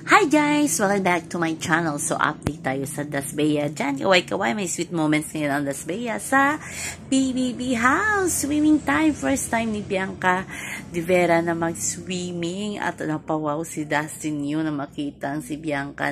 Hi guys! Welcome back to my channel. So, update tayo sa Dasbeya dyan. Kaway-kaway, may sweet moments ngayon ang Dasbeya sa PBB House. Swimming time. First time ni Bianca Di Vera na mag-swimming. At napawaw si Dustin yun na makita si Bianca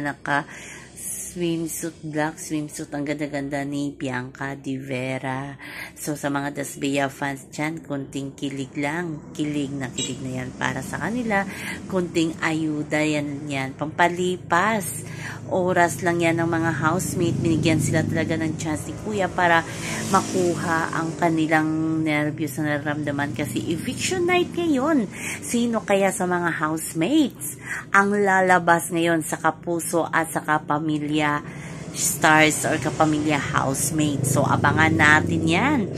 swimsuit, black swimsuit. Ang ganda-ganda ni Bianca Di Vera. So, sa mga Dasbeya fans dyan, kunting kilig lang. Kilig na yan para sa kanila. Kunting ayuda yan. Pampalipas. Oras lang yan ng mga housemate. Binigyan sila talaga ng chance ni Kuya para makuha ang kanilang nervyos na nararamdaman. Kasi eviction night ngayon. Sino kaya sa mga housemates ang lalabas ngayon sa kapuso at sa kapamilya stars or kapamilya housemates? So, abangan natin yan.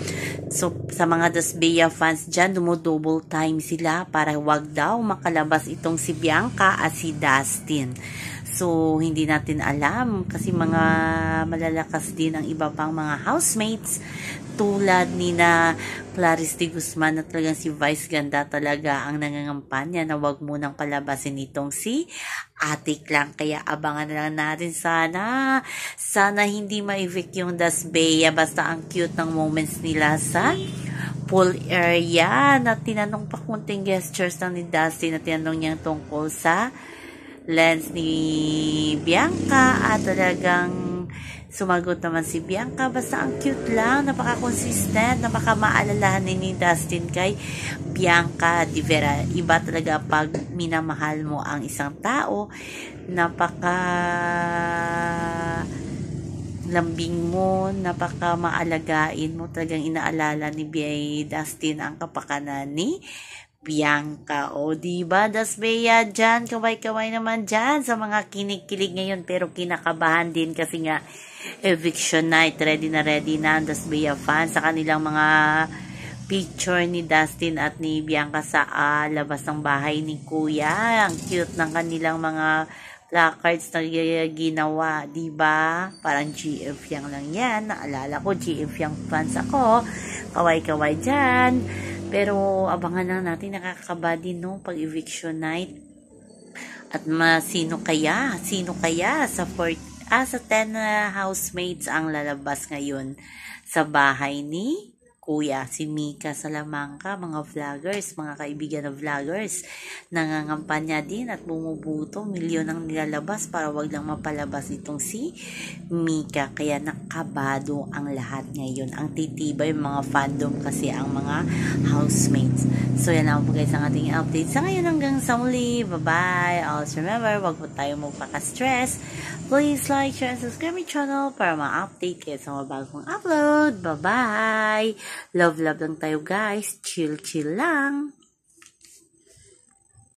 So, sa mga Dasbeya fans dyan, dumodouble time sila para wag daw makalabas itong si Bianca at si Dustin. So, hindi natin alam kasi mga malalakas din ang iba pang mga housemates tulad ni na Clarice de Guzman na talagang si Vice Ganda talaga ang nangangampanya na wag munang palabasin itong si Atik lang. Kaya abangan na lang natin sana hindi ma-evict yung Dasbeya basta ang cute ng moments nila sa pool area na tinanong pa kunting gestures lang ni Dustin na tinanong niya tungkol sa lens ni Bianca at talagang sumagot naman si Bianca. Basta ang cute lang, napaka-consistent, napaka-maalalahanin ni Dustin kay Bianca Di Vera. Iba talaga pag minamahal mo ang isang tao, lambing mo, napaka-maalagain mo, talagang inaalala ni Dustin ang kapakanan ni Bianca. O, diba, Dasbeya dyan, kaway-kaway naman dyan sa mga kinig-kilig ngayon, pero kinakabahan din kasi nga eviction night, ready na ang Dasbeya fans sa kanilang mga picture ni Dustin at ni Bianca sa labas ng bahay ni Kuya. Ang cute ng kanilang mga placards na ginawa, diba? Parang GF yang lang yan. Naalala ko, GF yang fans ako. Kaway-kaway dyan. Pero abangan lang natin, nakakaba din no, pag eviction night. At sino kaya sa 10 housemates ang lalabas ngayon sa bahay ni Kuya, si Mika Salamanca, mga vloggers, mga kaibigan ng vloggers, nangangampanya din at bumubuto, milyon ang nilalabas para wag lang mapalabas itong si Mika. Kaya nakabado ang lahat ngayon. Ang titibay mga fandom kasi ang mga housemates. So yan lang po guys ang ating update sa ngayon hanggang sa muli. Bye-bye. Also remember, wag po tayo magpaka-stress. Please like, share, and subscribe my channel para ma-update kayo sa mga bagong upload. Bye-bye! Love lang tayo guys. Chill lang.